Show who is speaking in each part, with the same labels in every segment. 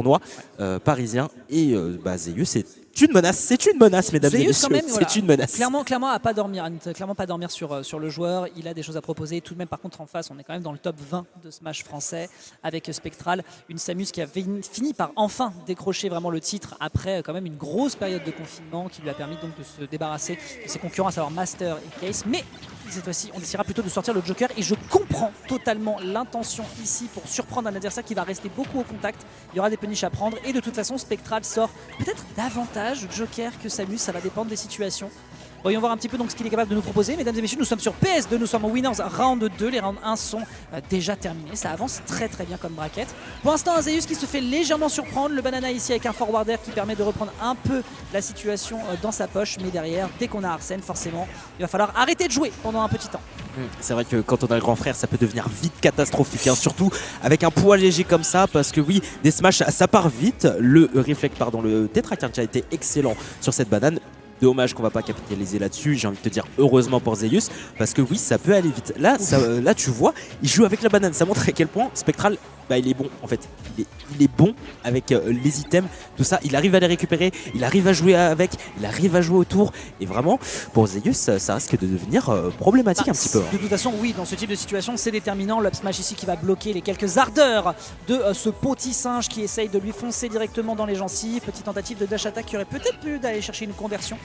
Speaker 1: tournoi parisien. Et Zeus, c'est une menace, mesdames et
Speaker 2: Zeus,
Speaker 1: messieurs.
Speaker 2: quand même, voilà.
Speaker 1: C'est une menace.
Speaker 2: Clairement, à pas dormir, clairement pas dormir sur le joueur. Il a des choses à proposer. Tout de même, par contre, en face, on est quand même dans le top 20 de Smash français avec Spectral, une Samus qui a fini par enfin décrocher vraiment le titre après quand même une grosse période de confinement qui lui a permis donc de se débarrasser de ses concurrents, à savoir Master et Case. Mais cette fois-ci, on essaiera plutôt de sortir le Joker et je comprends totalement l'intention ici pour surprendre un adversaire qui va rester beaucoup au contact. Il y aura des punishes à prendre et de toute façon, Spectral sort peut-être davantage Joker que Samus, ça va dépendre des situations. Voyons voir un petit peu donc ce qu'il est capable de nous proposer. Mesdames et messieurs, nous sommes sur PS2, nous sommes au Winners Round 2. Les rounds 1 sont déjà terminés. Ça avance très très bien comme bracket. Pour l'instant, un Zeus qui se fait légèrement surprendre. Le banana ici avec un forwarder qui permet de reprendre un peu la situation dans sa poche. Mais derrière, dès qu'on a Arsène, forcément, il va falloir arrêter de jouer pendant un petit temps.
Speaker 1: C'est vrai que quand on a le grand frère, ça peut devenir vite catastrophique, hein, surtout avec un poids léger comme ça, parce que oui, des smash, ça part vite. Le Tetracardia a été excellent sur cette banane. Dommage qu'on va pas capitaliser là-dessus, j'ai envie de te dire heureusement pour Zeus, parce que oui, ça peut aller vite. Là, là tu vois, il joue avec la banane, ça montre à quel point Spectral, il est bon en fait. Il est bon avec les items, tout ça, il arrive à les récupérer, il arrive à jouer avec, il arrive à jouer autour, et vraiment, pour Zeus, ça risque de devenir problématique un petit peu.
Speaker 2: De toute façon, oui, dans ce type de situation, c'est déterminant. L'up smash ici qui va bloquer les quelques ardeurs de ce petit singe qui essaye de lui foncer directement dans les gencives. Petite tentative de dash attack qui aurait peut-être pu d'aller chercher une conversion.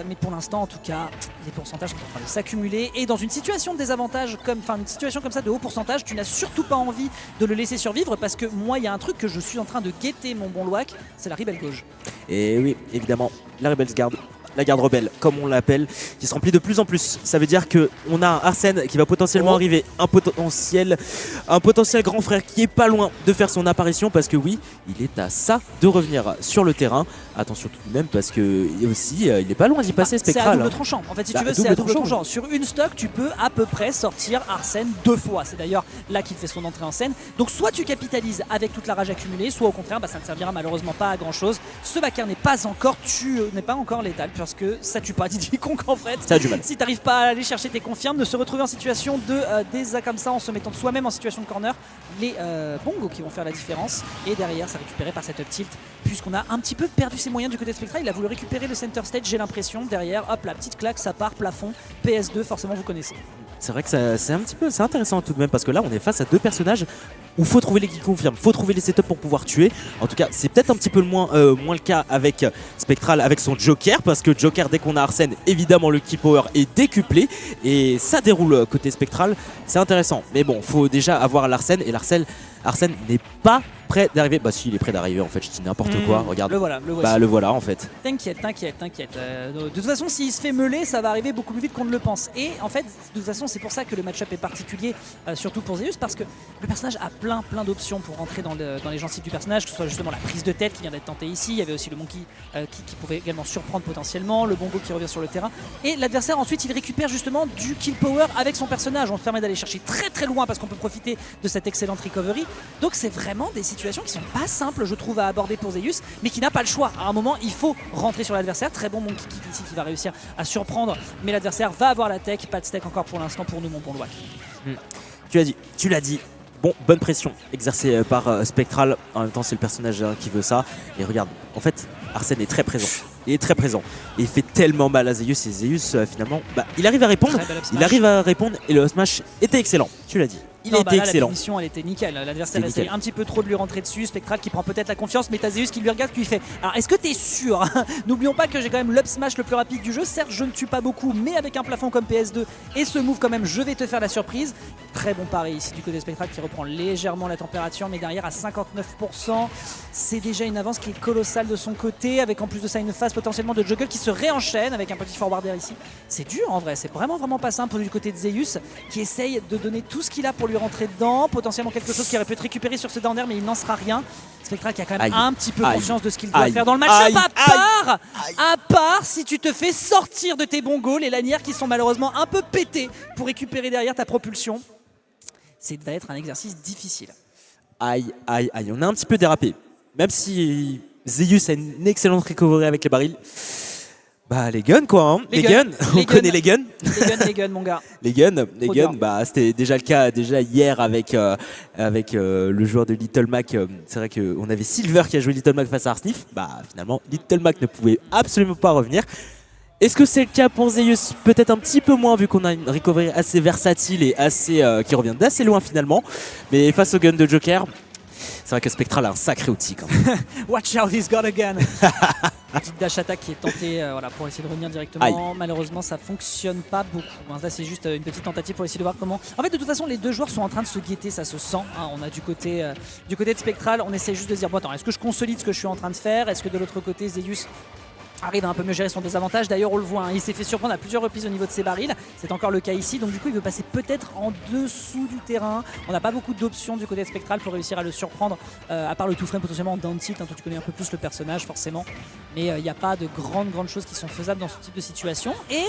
Speaker 2: Mais pour l'instant, en tout cas, les pourcentages sont en train de s'accumuler. Et dans une situation de désavantage, une situation comme ça de haut pourcentage, tu n'as surtout pas envie de le laisser survivre parce que moi, il y a un truc que je suis en train de guetter, mon bon Loak, c'est la Rebel Gauge.
Speaker 1: Et oui, évidemment, la Rebel's Guard. La garde rebelle, comme on l'appelle, qui se remplit de plus en plus. Ça veut dire qu'on a un Arsène qui va potentiellement arriver, un potentiel grand frère qui est pas loin de faire son apparition, parce que oui, il est à ça de revenir sur le terrain. Attention tout de même, parce que aussi, il est pas loin d'y passer, Spectral.
Speaker 2: C'est à double tranchant. En fait, si tu veux, c'est à double tranchant. Sur une stock, tu peux à peu près sortir Arsène 2 fois. C'est d'ailleurs là qu'il fait son entrée en scène. Donc soit tu capitalises avec toute la rage accumulée, soit au contraire, ça ne servira malheureusement pas à grand chose. Ce backer n'est pas encore létal, parce que ça tue pas Diddy Kong en fait.
Speaker 1: Ça a du mal.
Speaker 2: Si t'arrives pas à aller chercher tes confirmes, de se retrouver en situation de désastre comme ça, en se mettant soi-même en situation de corner, les bongos qui vont faire la différence. Et derrière, ça récupéré par cette up tilt, puisqu'on a un petit peu perdu ses moyens du côté de Spectral. Il a voulu récupérer le center stage, j'ai l'impression. Derrière, hop, la petite claque, ça part, plafond. PS2, forcément, vous connaissez.
Speaker 1: C'est vrai que c'est intéressant tout de même, parce que là on est face à deux personnages où il faut trouver les kills confirmes, faut trouver les setups pour pouvoir tuer. En tout cas, c'est peut-être un petit peu moins le cas avec Spectral, avec son Joker, parce que Joker, dès qu'on a Arsène, évidemment le kill power est décuplé et ça déroule côté Spectral. C'est intéressant, mais bon, faut déjà avoir l'Arsène, et Arsène n'est pas prêt d'arriver. Bah si, il est prêt d'arriver en fait, je dis n'importe quoi, regarde.
Speaker 2: Le voilà,
Speaker 1: le voilà en fait.
Speaker 2: T'inquiète. De toute façon, s'il se fait meuler, ça va arriver beaucoup plus vite qu'on ne le pense. Et en fait, de toute façon, c'est pour ça que le match-up est particulier, surtout pour Zeus, parce que le personnage a plein d'options pour rentrer dans les gencives du personnage, que ce soit justement la prise de tête qui vient d'être tentée ici, il y avait aussi le monkey qui pouvait également surprendre potentiellement, le bongo qui revient sur le terrain, et l'adversaire ensuite il récupère justement du kill power avec son personnage. On se permet d'aller chercher très loin parce qu'on peut profiter de cette excellente recovery. Donc c'est vraiment des situations qui sont pas simples, je trouve, à aborder pour Zeus, mais qui n'a pas le choix. À un moment, il faut rentrer sur l'adversaire. Très bon monkey kick ici qui va réussir à surprendre, mais l'adversaire va avoir la tech. Pas de steak encore pour l'instant pour nous, mon bon Loak.
Speaker 1: Tu l'as dit. Bon, bonne pression exercée par Spectral. En même temps, c'est le personnage qui veut ça. Et regarde, en fait, Arsène est très présent. Il est très présent. Et il fait tellement mal à Zeus. Et Zeus, finalement, il arrive à répondre. Et le smash était excellent. Tu l'as dit. Il était excellent.
Speaker 2: La finition, elle était nickel. L'adversaire essaye un petit peu trop de lui rentrer dessus. Spectral qui prend peut-être la confiance, mais t'as Zeus qui lui regarde, qui lui fait: alors est-ce que t'es sûr? N'oublions pas que j'ai quand même l'up smash le plus rapide du jeu. Certes, je ne tue pas beaucoup, mais avec un plafond comme PS2 et ce move quand même, je vais te faire la surprise. Très bon pari ici du côté Spectral qui reprend légèrement la température, mais derrière à 59%, c'est déjà une avance qui est colossale de son côté, avec en plus de ça une phase potentiellement de juggle qui se réenchaîne avec un petit forwarder ici. C'est dur en vrai, c'est vraiment pas simple du côté de Zeus qui essaye de donner tout ce qu'il a pour lui rentrer dedans, potentiellement quelque chose qui aurait pu être récupéré sur ce down air, mais il n'en sera rien. Spectral qui a quand même un petit peu conscience de ce qu'il doit faire dans le match, à part si tu te fais sortir de tes bongos, les lanières qui sont malheureusement un peu pétées pour récupérer derrière ta propulsion. Ça va être un exercice difficile.
Speaker 1: Aïe, on a un petit peu dérapé. Même si Zeus a une excellente recovery avec les barils. Bah les guns quoi, hein.
Speaker 2: Les
Speaker 1: les
Speaker 2: guns.
Speaker 1: guns,
Speaker 2: Les
Speaker 1: on connaît
Speaker 2: guns.
Speaker 1: les guns.
Speaker 2: Les guns, mon gars.
Speaker 1: Les guns,
Speaker 2: Trop dur.
Speaker 1: bah c'était déjà le cas déjà hier avec le joueur de Little Mac. C'est vrai qu'on avait Silver qui a joué Little Mac face à Arsnif. Bah finalement Little Mac ne pouvait absolument pas revenir. Est-ce que c'est le cas pour Zeus? Peut-être un petit peu moins vu qu'on a une recovery assez versatile et assez qui revient d'assez loin finalement. Mais face au gun de Joker, c'est vrai que Spectral a un sacré outil quand même.
Speaker 2: Watch out, he's got a gun. Petite dash attack qui est tentée voilà, pour essayer de revenir directement.
Speaker 1: Aïe.
Speaker 2: Malheureusement, ça fonctionne pas beaucoup. Là, c'est juste une petite tentative pour essayer de voir comment. En fait, de toute façon, les deux joueurs sont en train de se guetter, ça se sent. Hein. On a du côté de Spectral, on essaie juste de se dire bon, attends, est-ce que je consolide ce que je suis en train de faire? Est-ce que de l'autre côté, Zeus arrive à un peu mieux gérer son désavantage? D'ailleurs on le voit, hein, il s'est fait surprendre à plusieurs reprises au niveau de ses barils, c'est encore le cas ici, donc du coup il veut passer peut-être en dessous du terrain. On n'a pas beaucoup d'options du côté de Spectral pour réussir à le surprendre, à part le tout frame potentiellement en down tilt, hein, toi tu connais un peu plus le personnage forcément, mais il n'y a pas de grandes choses qui sont faisables dans ce type de situation. Et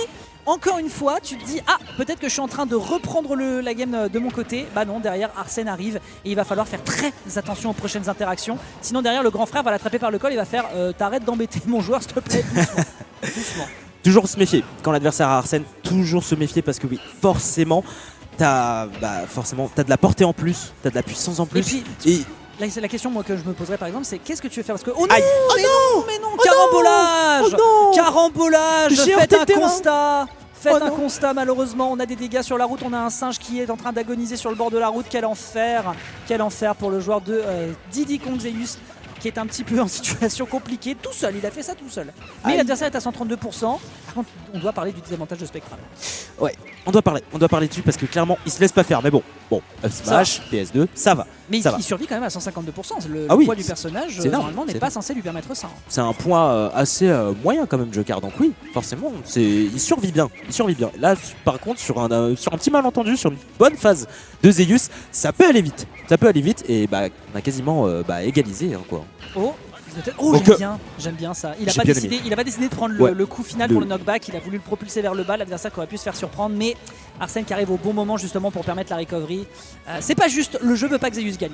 Speaker 2: encore une fois tu te dis ah peut-être que je suis en train de reprendre la game de mon côté. Bah non, derrière Arsène arrive et il va falloir faire très attention aux prochaines interactions, sinon derrière le grand frère va l'attraper par le col et va faire t'arrêtes d'embêter mon joueur s'il te plaît. Doucement.
Speaker 1: Toujours se méfier quand l'adversaire a Arsène, toujours se méfier parce que oui, forcément t'as de la portée en plus, t'as de la puissance en plus.
Speaker 2: Et puis, la question moi, que je me poserais par exemple, c'est qu'est-ce que tu veux faire? Parce que oh non,
Speaker 1: Aïe.
Speaker 2: mais non, carambolage, carambolage.
Speaker 1: J'ai
Speaker 2: Faites
Speaker 1: heurté
Speaker 2: un
Speaker 1: le terrain.
Speaker 2: constat. Faites
Speaker 1: Oh
Speaker 2: un
Speaker 1: non.
Speaker 2: constat, malheureusement, on a des dégâts sur la route, on a un singe qui est en train d'agoniser sur le bord de la route. Quel enfer pour le joueur de Diddy Kong Zeus, qui est un petit peu en situation compliquée, tout seul, il a fait ça tout seul. Mais
Speaker 1: Aïe.
Speaker 2: l'adversaire est à 132%. Par contre, on doit parler du désavantage de Spectral.
Speaker 1: Ouais, on doit parler dessus parce que clairement il se laisse pas faire. Mais bon, Smash, PS2, ça va.
Speaker 2: Mais
Speaker 1: Ça va.
Speaker 2: il survit quand même à 150%. Le
Speaker 1: Ah oui,
Speaker 2: poids du personnage,
Speaker 1: c'est énorme,
Speaker 2: normalement, n'est
Speaker 1: c'est
Speaker 2: pas
Speaker 1: énorme.
Speaker 2: censé lui permettre ça.
Speaker 1: C'est un point assez moyen quand même Joker, donc oui, forcément, il survit bien. Là, par contre, sur un petit malentendu, sur une bonne phase de Zeus, ça peut aller vite. Et bah, on a quasiment égalisé, hein, quoi.
Speaker 2: Oh,
Speaker 1: Donc,
Speaker 2: j'aime bien ça. Il
Speaker 1: j'ai
Speaker 2: n'a
Speaker 1: bien
Speaker 2: pas décidé de prendre
Speaker 1: Ouais.
Speaker 2: le coup final pour le knockback, il a voulu le propulser vers le bas, l'adversaire qui aurait pu se faire surprendre, mais Arsène qui arrive au bon moment justement pour permettre la recovery. C'est pas juste, le jeu veut pas que Zeus gagne.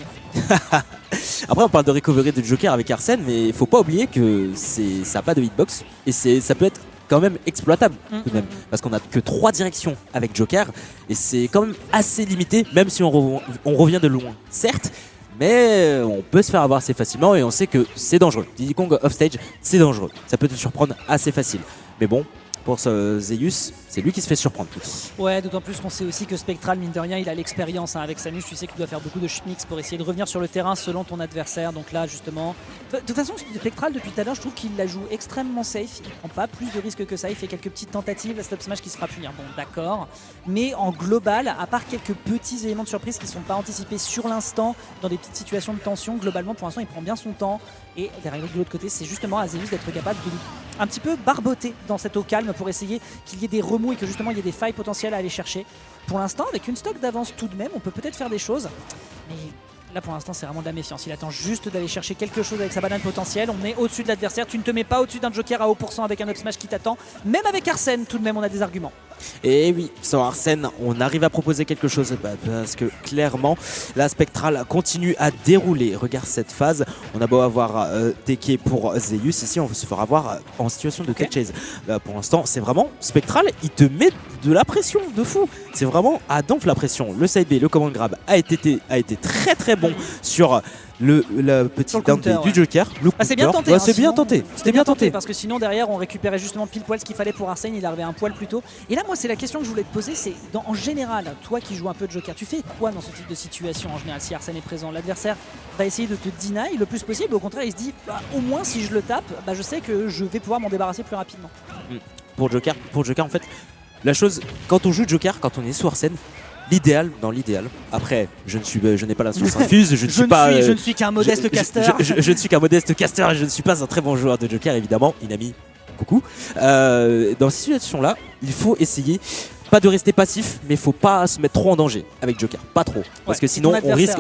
Speaker 1: Après, on parle de recovery de Joker avec Arsène, mais il faut pas oublier que ça n'a pas de hitbox et ça peut être quand même exploitable tout de même, parce qu'on a que 3 directions avec Joker et c'est quand même assez limité, même si on revient de loin, certes. Mais on peut se faire avoir assez facilement et on sait que c'est dangereux. Diddy Kong offstage, c'est dangereux. Ça peut te surprendre assez facile. Mais bon, pour ce Zeus, c'est lui qui se fait surprendre.
Speaker 2: Ouais, d'autant plus qu'on sait aussi que Spectral, mine de rien, il a l'expérience hein, avec Samus. Tu sais qu'il doit faire beaucoup de schmicks pour essayer de revenir sur le terrain selon ton adversaire. Donc là, justement, de toute façon, Spectral, depuis tout à l'heure, je trouve qu'il la joue extrêmement safe. Il prend pas plus de risques que ça. Il fait quelques petites tentatives. Stop Smash qui se fera punir. Bon, d'accord. Mais en global, à part quelques petits éléments de surprise qui sont pas anticipés sur l'instant, dans des petites situations de tension, globalement, pour l'instant, il prend bien son temps. Et derrière de l'autre côté, c'est justement à Zeus d'être capable de un petit peu barboter dans cette eau calme pour essayer qu'il y ait des remous et que justement il y ait des failles potentielles à aller chercher. Pour l'instant, avec une stock d'avance tout de même, on peut peut-être faire des choses. Mais là pour l'instant c'est vraiment de la méfiance. Il attend juste d'aller chercher quelque chose avec sa banane potentielle. On est au-dessus de l'adversaire. Tu ne te mets pas au-dessus d'un Joker à haut pourcent avec un up smash qui t'attend. Même avec Arsène, tout de même on a des arguments.
Speaker 1: Et oui, sans Arsène, on arrive à proposer quelque chose parce que clairement, la Spectral continue à dérouler. Regarde cette phase, on a beau avoir TK pour Zeus, ici on se fera avoir en situation de tech chase. Pour l'instant, c'est vraiment Spectral, il te met de la pression de fou. C'est vraiment à donf la pression. Le side B, le command grab a été très très bon sur le petit
Speaker 2: Sur le
Speaker 1: down
Speaker 2: counter,
Speaker 1: du Joker. Le
Speaker 2: c'est bien
Speaker 1: counter.
Speaker 2: tenté.
Speaker 1: Ouais,
Speaker 2: hein,
Speaker 1: c'est bien
Speaker 2: sinon,
Speaker 1: tenté. C'était bien tenté.
Speaker 2: parce que sinon derrière on récupérait justement pile poil ce qu'il fallait pour Arsène. Il arrivait un poil plus tôt. Et là moi c'est la question que je voulais te poser, c'est en général, toi qui joues un peu de Joker, tu fais quoi dans ce type de situation en général si Arsène est présent? L'adversaire va essayer de te deny le plus possible. Au contraire il se dit au moins si je le tape, je sais que je vais pouvoir m'en débarrasser plus rapidement.
Speaker 1: Pour Joker en fait, la chose, quand on joue Joker, quand on est sous Arsène, dans l'idéal. Après, je n'ai pas la science infuse, je
Speaker 2: ne suis qu'un modeste caster.
Speaker 1: Je ne suis qu'un modeste caster et je ne suis pas un très bon joueur de Joker, évidemment. Inami, coucou. Dans cette situation-là, il faut essayer, pas de rester passif, mais il faut pas se mettre trop en danger avec Joker, pas trop. Parce que sinon,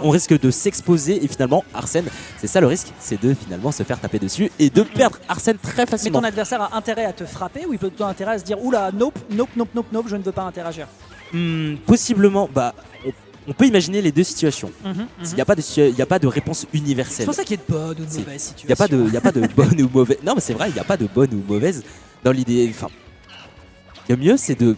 Speaker 1: on risque de s'exposer et finalement, Arsène, c'est ça le risque, c'est de finalement se faire taper dessus et de perdre Arsène très
Speaker 2: Mais
Speaker 1: facilement.
Speaker 2: ton adversaire a intérêt à te frapper ou il peut plutôt intérêt à se dire oula, nope, je ne veux pas interagir.
Speaker 1: Possiblement, on peut imaginer les deux situations. Il n'y a pas de réponse universelle.
Speaker 2: C'est pour ça qu'il y a de bonne ou de mauvaise situation.
Speaker 1: Il n'y a pas de bonne ou mauvaise. Non, mais c'est vrai, il n'y a pas de bonne ou mauvaise. dans l'idée. Enfin, le mieux c'est de.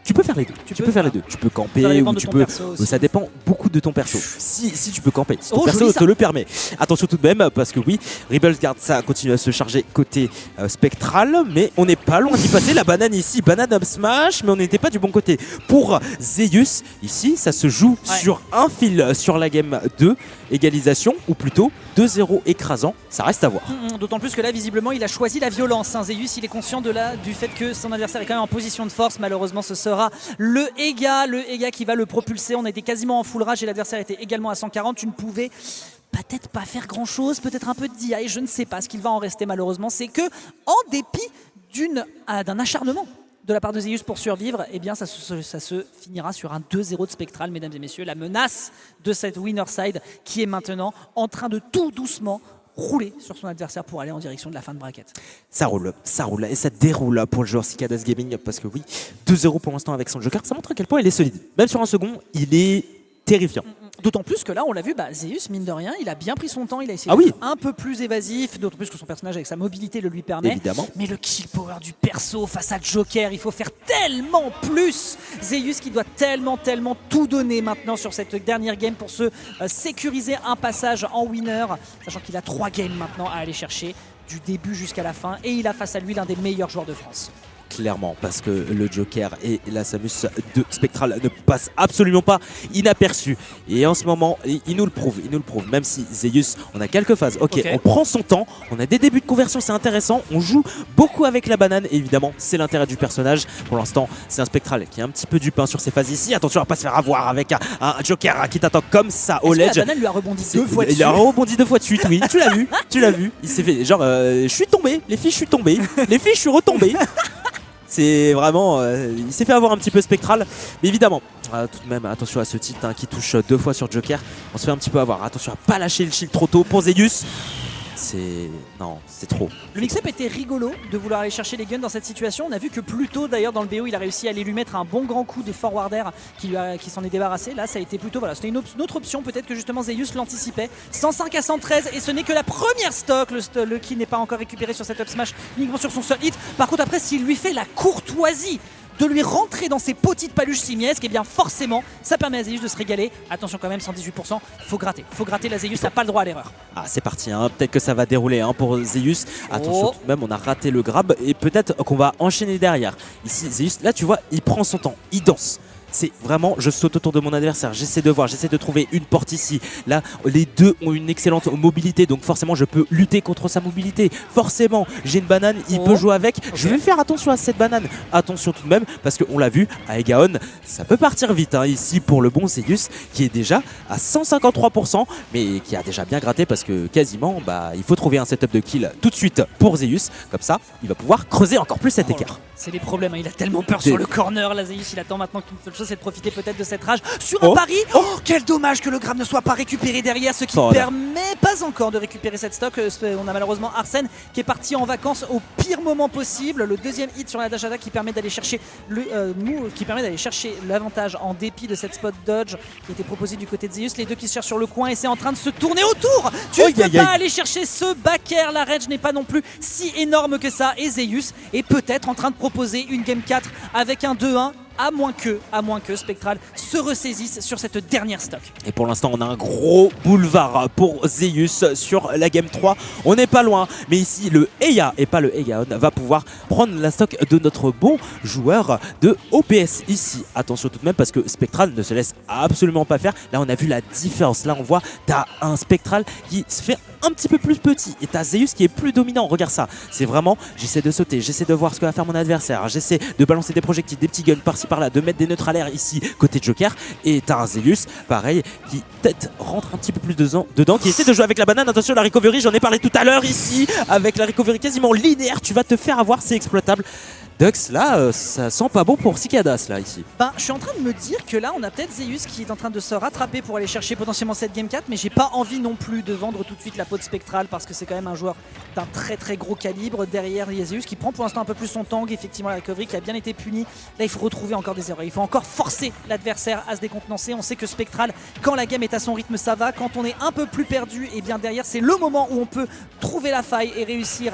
Speaker 1: Tu peux faire les deux. Tu peux faire les deux. Tu peux camper ou tu peux. Ça dépend beaucoup de ton perso. Si tu peux camper, si ton perso te le permet. Attention tout de même, parce que oui, Rebels Guard ça continue à se charger côté spectral, mais on n'est pas loin d'y passer. La banane ici, banane up smash, mais on n'était pas du bon côté. Pour Zeus, ici, ça se joue sur un fil sur la game 2, égalisation, ou plutôt 2-0 écrasant. Ça reste à voir.
Speaker 2: D'autant plus que là, visiblement, il a choisi la violence. Zeus, il est conscient du fait que son adversaire est quand même en position de force. Malheureusement, ce sera le Ega qui va le propulser. On était quasiment en full rage et l'adversaire était également à 140. Tu ne pouvais peut-être pas faire grand chose, peut-être un peu de DI, je ne sais pas. Ce qu'il va en rester malheureusement, c'est que en dépit d'un acharnement de la part de Zeus pour survivre, eh bien ça se finira sur un 2-0 de Spectral, mesdames et messieurs. La menace de cette winner side qui est maintenant en train de tout doucement rouler sur son adversaire pour aller en direction de la fin de bracket.
Speaker 1: Ça roule et ça déroule pour le joueur Cicadas Gaming parce que oui, 2-0 pour l'instant avec son Joker, ça montre à quel point il est solide. Même sur un second, il est terrifiant.
Speaker 2: D'autant plus que là, on l'a vu, Zeus, mine de rien, il a bien pris son temps, il a essayé d'être un peu plus évasif, d'autant plus que son personnage avec sa mobilité le lui permet.
Speaker 1: Évidemment.
Speaker 2: Mais le kill power du perso face à Joker, il faut faire tellement plus. Zeus qui doit tellement tout donner maintenant sur cette dernière game pour se sécuriser un passage en winner, sachant qu'il a 3 games maintenant à aller chercher du début jusqu'à la fin et il a face à lui l'un des meilleurs joueurs de France.
Speaker 1: Clairement, parce que le Joker et la Samus de Spectral ne passent absolument pas inaperçus. Et en ce moment, il nous le prouve. Même si Zeus, on a quelques phases. Ok, on prend son temps, on a des débuts de conversion, c'est intéressant. On joue beaucoup avec la banane. Et évidemment, c'est l'intérêt du personnage. Pour l'instant, c'est un Spectral qui est un petit peu du pain sur ces phases ici. Attention à pas se faire avoir avec un Joker qui t'attend comme ça au ledge.
Speaker 2: La banane lui a rebondi 2 fois dessus.
Speaker 1: Il a rebondi 2 fois de suite, oui. Tu l'as vu. Il s'est fait genre, je suis tombé. Les filles, je suis tombé. Les filles, je suis retombé. C'est vraiment, il s'est fait avoir un petit peu Spectral, mais évidemment, tout de même, attention à ce tilt qui touche 2 fois sur Joker. On se fait un petit peu avoir. Attention à pas lâcher le shield trop tôt pour Zeus. C'est trop.
Speaker 2: Le mix-up était rigolo de vouloir aller chercher les guns dans cette situation. On a vu que plus tôt d'ailleurs dans le BO il a réussi à aller lui mettre un bon grand coup de forward air qui s'en est débarrassé. Là ça a été plutôt, voilà, c'était une autre option, peut-être que justement Zeus l'anticipait. 105 à 113 et ce n'est que la première stock. Le kill n'est pas encore récupéré sur cette up smash, uniquement sur son seul hit. Par contre après s'il lui fait la courtoisie de lui rentrer dans ses petites paluches simiesques, et bien forcément ça permet à Zeus de se régaler. Attention quand même, 118%, faut gratter la Zeus n'a pas le droit à l'erreur.
Speaker 1: Ah c'est parti, peut-être que ça va dérouler pour Zeus. Attention tout de même, on a raté le grab et peut-être qu'on va enchaîner derrière. Ici Zeus, là tu vois, il prend son temps, il danse. C'est vraiment, je saute autour de mon adversaire, j'essaie de voir, j'essaie de trouver une porte ici. Là, les deux ont une excellente mobilité, donc forcément, je peux lutter contre sa mobilité. Forcément, j'ai une banane, il peut jouer avec. Je vais faire attention à cette banane. Attention tout de même, parce qu'on l'a vu, à Egaon, ça peut partir vite ici pour le bon Zeus, qui est déjà à 153%, mais qui a déjà bien gratté, parce que quasiment, il faut trouver un setup de kill tout de suite pour Zeus. Comme ça, il va pouvoir creuser encore plus cet écart.
Speaker 2: C'est les problèmes, il a tellement peur sur le corner, la Zeus, il attend maintenant qu'une seule chose, c'est de profiter peut-être de cette rage sur un pari. Quel dommage que le grab ne soit pas récupéré derrière, ce qui ne permet pas encore de récupérer cette stock. On a malheureusement Arsène qui est parti en vacances au pire moment possible. Le deuxième hit sur la dash attack qui permet d'aller chercher l'avantage en dépit de cette spot dodge qui était proposé du côté de Zeus. Les deux qui se cherchent sur le coin et c'est en train de se tourner autour. Tu ne peux pas aller chercher ce back air, la range n'est pas non plus si énorme que ça et Zeus est peut-être en train de proposer une game 4 avec un 2-1. À moins que Spectral se ressaisisse sur cette dernière stock.
Speaker 1: Et pour l'instant, on a un gros boulevard pour Zeus sur la game 3. On n'est pas loin, mais ici, le Eya et pas le Egaon va pouvoir prendre la stock de notre bon joueur de OPS ici. Attention tout de même parce que Spectral ne se laisse absolument pas faire. Là, on a vu la différence. Là, on voit, t'as un Spectral qui se fait un petit peu plus petit et t'as Zeus qui est plus dominant. Regarde ça, c'est vraiment, j'essaie de sauter, j'essaie de voir ce que va faire mon adversaire, j'essaie de balancer des projectiles, des petits guns par-ci par-là, de mettre des neutres à l'air ici côté Joker, et t'as un Zeus pareil qui peut-être rentre un petit peu plus dedans, qui essaie de jouer avec la banane. Attention la recovery, j'en ai parlé tout à l'heure ici, avec la recovery quasiment linéaire, tu vas te faire avoir, c'est exploitable. Dux, là, ça sent pas bon pour Cicadas, là, ici.
Speaker 2: Je suis en train de me dire que là, on a peut-être Zeus qui est en train de se rattraper pour aller chercher potentiellement cette Game 4, mais j'ai pas envie non plus de vendre tout de suite la peau de Spectral parce que c'est quand même un joueur d'un très gros calibre. Derrière, il y a Zeus qui prend pour l'instant un peu plus son tank, effectivement la recovery qui a bien été punie. Là, il faut retrouver encore des erreurs, il faut encore forcer l'adversaire à se décontenancer. On sait que Spectral, quand la game est à son rythme, ça va. Quand on est un peu plus perdu, et bien derrière, c'est le moment où on peut trouver la faille et réussir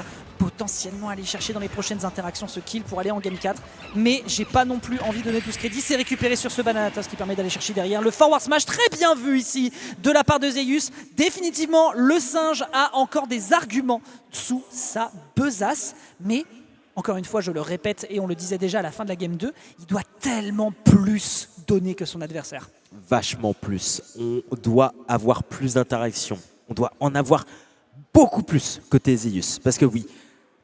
Speaker 2: potentiellement aller chercher dans les prochaines interactions ce kill pour aller en game 4. Mais j'ai pas non plus envie de donner tout ce crédit. C'est récupéré sur ce Bananatos qui permet d'aller chercher derrière. Le forward smash très bien vu ici de la part de Zeus. Définitivement, le singe a encore des arguments sous sa besace. Mais encore une fois, je le répète et on le disait déjà à la fin de la game 2, il doit tellement plus donner que son adversaire.
Speaker 1: Vachement plus. On doit avoir plus d'interactions. On doit en avoir beaucoup plus côté Zeus. Parce que oui,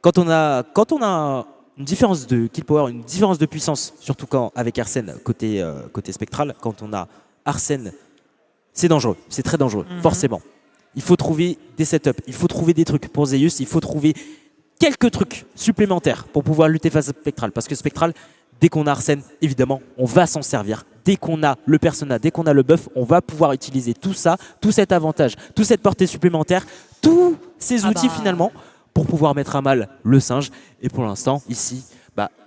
Speaker 1: quand on a une différence de kill power, une différence de puissance, surtout quand avec Arsène côté spectral, quand on a Arsène, c'est dangereux, c'est très dangereux, forcément. Il faut trouver des setups, il faut trouver des trucs pour Zeus, il faut trouver quelques trucs supplémentaires pour pouvoir lutter face à Spectral. Parce que Spectral, dès qu'on a Arsène, évidemment, on va s'en servir. Dès qu'on a le persona, dès qu'on a le buff, on va pouvoir utiliser tout ça, tout cet avantage, toute cette portée supplémentaire, tous ces outils finalement pour pouvoir mettre à mal le singe. Et pour l'instant, ici,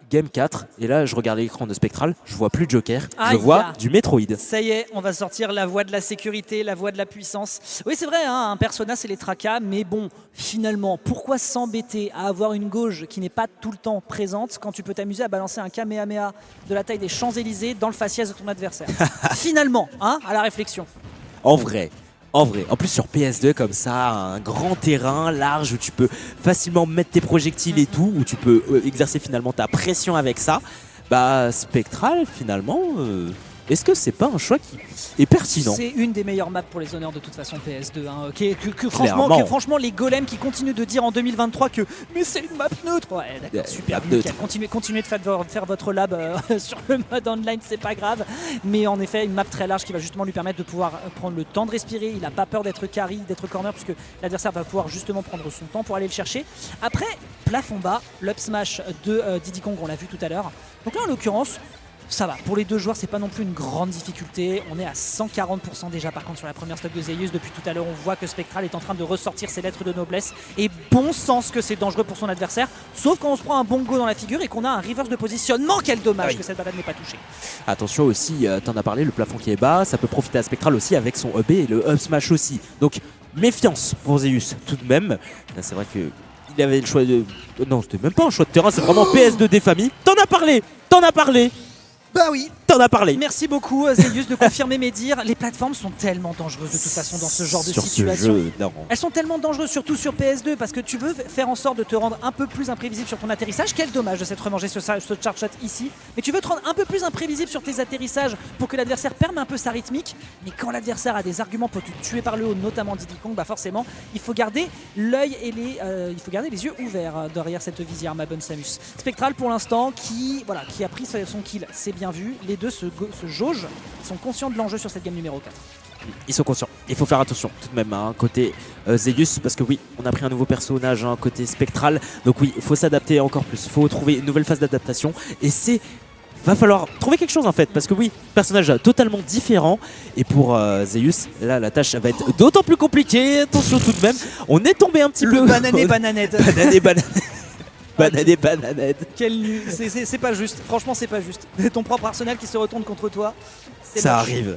Speaker 1: Game 4. Et là, je regarde l'écran de Spectral, je vois plus de Joker, je vois du Metroid.
Speaker 2: Ça y est, on va sortir la voie de la sécurité, la voie de la puissance. Oui, c'est vrai, un persona, c'est les tracas, mais bon, finalement, pourquoi s'embêter à avoir une gauge qui n'est pas tout le temps présente quand tu peux t'amuser à balancer un Kamehameha de la taille des Champs-Élysées dans le faciès de ton adversaire? Finalement, à la réflexion.
Speaker 1: En vrai. En plus sur PS2 comme ça, un grand terrain large où tu peux facilement mettre tes projectiles et tout, où tu peux exercer finalement ta pression avec ça, Spectral finalement, est-ce que c'est pas un choix qui est pertinent?
Speaker 2: C'est une des meilleures maps pour les honneurs de toute façon PS2. Franchement, les golems qui continuent de dire en 2023 que mais c'est une map neutre. Ouais, d'accord, super. Continuez de faire votre lab sur le mode online, c'est pas grave. Mais en effet, une map très large qui va justement lui permettre de pouvoir prendre le temps de respirer. Il n'a pas peur d'être carry, d'être corner, puisque l'adversaire va pouvoir justement prendre son temps pour aller le chercher. Après, plafond bas, l'up smash de Diddy Kong, on l'a vu tout à l'heure. Donc là, en l'occurrence, ça va, pour les deux joueurs c'est pas non plus une grande difficulté. On est à 140% déjà par contre sur la première stock de Zeus. Depuis tout à l'heure on voit que Spectral est en train de ressortir ses lettres de noblesse. Et bon sens que c'est dangereux pour son adversaire. Sauf quand on se prend un bongo dans la figure et qu'on a un reverse de positionnement. Quel dommage que cette balade n'ait pas touché.
Speaker 1: Attention aussi, t'en as parlé, le plafond qui est bas, ça peut profiter à Spectral aussi avec son up et le up smash aussi. Donc méfiance pour Zeus tout de même. Là c'est vrai que il avait le choix de... Non, c'était même pas un choix de terrain, c'est vraiment PS2 des familles. T'en as parlé.
Speaker 2: Bah oui,
Speaker 1: t'en as parlé.
Speaker 2: Merci beaucoup Zeus de confirmer mes dires. Les plateformes sont tellement dangereuses de toute façon dans ce genre de situation. Elles sont tellement dangereuses surtout sur PS2 parce que tu veux faire en sorte de te rendre un peu plus imprévisible sur ton atterrissage. Quel dommage de s'être remangé ce charge shot ici. Mais tu veux te rendre un peu plus imprévisible sur tes atterrissages pour que l'adversaire perde un peu sa rythmique. Mais quand l'adversaire a des arguments pour te tuer par le haut, notamment Diddy Kong, forcément il faut garder l'œil et les yeux ouverts derrière cette visière, ma bonne Samus. Spectral pour l'instant qui a pris son kill, c'est bien vu. Les deux se jaugent, ils sont conscients de l'enjeu sur cette game numéro 4.
Speaker 1: Ils sont conscients, il faut faire attention tout de même côté Zeus, parce que oui, on a pris un nouveau personnage côté Spectral, donc oui, il faut s'adapter encore plus, il faut trouver une nouvelle phase d'adaptation, et va falloir trouver quelque chose en fait, parce que oui, personnage totalement différent, et pour Zeus, là la tâche va être d'autant plus compliquée. Attention tout de même, on est tombé un petit peu...
Speaker 2: Banané bananette.
Speaker 1: Banané bananette.
Speaker 2: C'est pas juste, franchement c'est pas juste. Ton propre Arsenal qui se retourne contre toi.
Speaker 1: Ça arrive.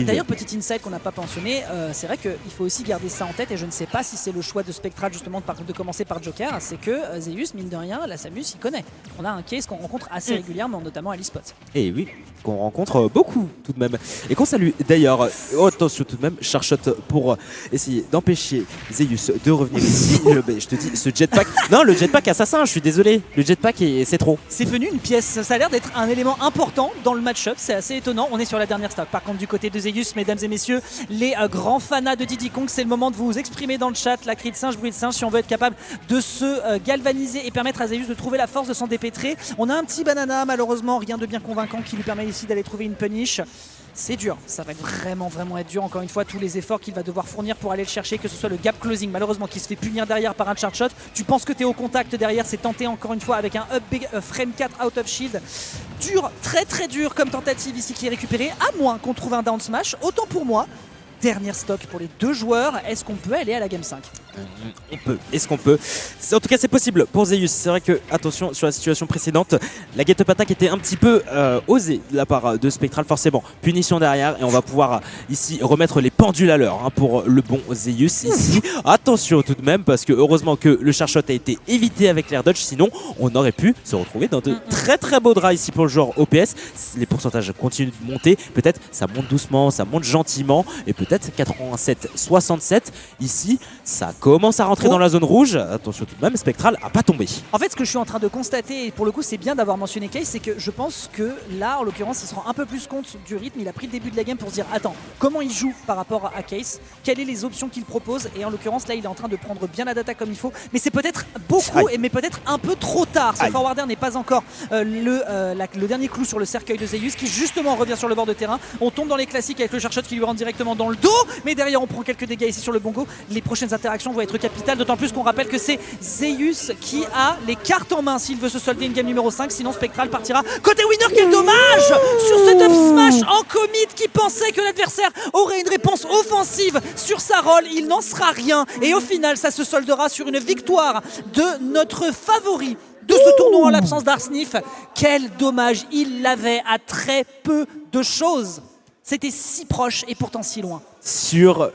Speaker 2: D'ailleurs, petit insight qu'on n'a pas mentionné, c'est vrai qu'il faut aussi garder ça en tête, et je ne sais pas si c'est le choix de Spectral justement de commencer par Joker, c'est que Zeus, mine de rien, la Samus, il connaît. On a un case qu'on rencontre assez régulièrement, notamment à l'eSpot.
Speaker 1: Et oui, qu'on rencontre beaucoup tout de même. Et qu'on salue d'ailleurs, attention tout de même, Charshot pour essayer d'empêcher Zeus de revenir ici. Je te dis, ce jetpack, non, le jetpack assassin, je suis désolé, le jetpack c'est trop.
Speaker 2: C'est devenu une pièce, ça a l'air d'être un élément important dans le match-up, c'est assez étonnant. On est sur la dernière stock. Par contre, du côté de Zeus, mesdames et messieurs, les grands fanas de Diddy Kong, c'est le moment de vous exprimer dans le chat la cri de singe, bruit de singe, si on veut être capable de se galvaniser et permettre à Zeus de trouver la force de s'en dépêtrer. On a un petit banana, malheureusement, rien de bien convaincant qui lui permet ici d'aller trouver une punish. C'est dur, ça va vraiment être dur. Encore une fois, tous les efforts qu'il va devoir fournir pour aller le chercher, que ce soit le gap closing, malheureusement, qui se fait punir derrière par un charge shot. Tu penses que tu es au contact derrière, c'est tenté encore une fois avec un up big frame 4 out of shield. Dur, très dur comme tentative ici qui est récupérée, à moins qu'on trouve un down smash. Autant pour moi, dernière stock pour les deux joueurs. Est-ce qu'on peut aller à la game 5 ?
Speaker 1: On peut. Est-ce qu'on peut? En tout cas, c'est possible pour Zeus. C'est vrai que, attention, sur la situation précédente, la get-up attack était un petit peu osée de la part de Spectral, forcément. Punition derrière, et on va pouvoir ici remettre les pendules à l'heure pour le bon Zeus ici. Attention tout de même, parce que heureusement que le charshot a été évité avec l'air dodge, sinon on aurait pu se retrouver dans de très très beaux draps ici pour le joueur OPS. Les pourcentages continuent de monter, peut-être ça monte doucement, ça monte gentiment, et peut-être 87-67 ici, ça commence à rentrer dans la zone rouge. Attention tout de même, Spectral a pas tombé.
Speaker 2: En fait, ce que je suis en train de constater, et pour le coup c'est bien d'avoir mentionné Case, c'est que je pense que là, en l'occurrence, il se rend un peu plus compte du rythme. Il a pris le début de la game pour se dire, attends, comment il joue par rapport à Case, quelles sont les options qu'il propose, et en l'occurrence là il est en train de prendre bien la data comme il faut, mais c'est peut-être beaucoup, mais peut-être un peu trop tard. Ce forwarder n'est pas encore le dernier clou sur le cercueil de Zeus, qui justement revient sur le bord de terrain. On tombe dans les classiques avec le charshot qui lui rentre directement dans le dos, mais derrière on prend quelques dégâts ici sur le bongo. Les prochaines interactions vont être capitales, d'autant plus qu'on rappelle que c'est Zeus qui a les cartes en main s'il veut se solder une game numéro 5, sinon Spectral partira côté winner. Quel dommage sur ce up smash en commit, qui pensait que l'adversaire aurait une réponse offensive sur sa roll. Il n'en sera rien, et au final ça se soldera sur une victoire de notre favori de ce tournoi en l'absence d'Arsnif. Quel dommage, il l'avait à très peu de choses. C'était si proche et pourtant si loin.
Speaker 1: Sur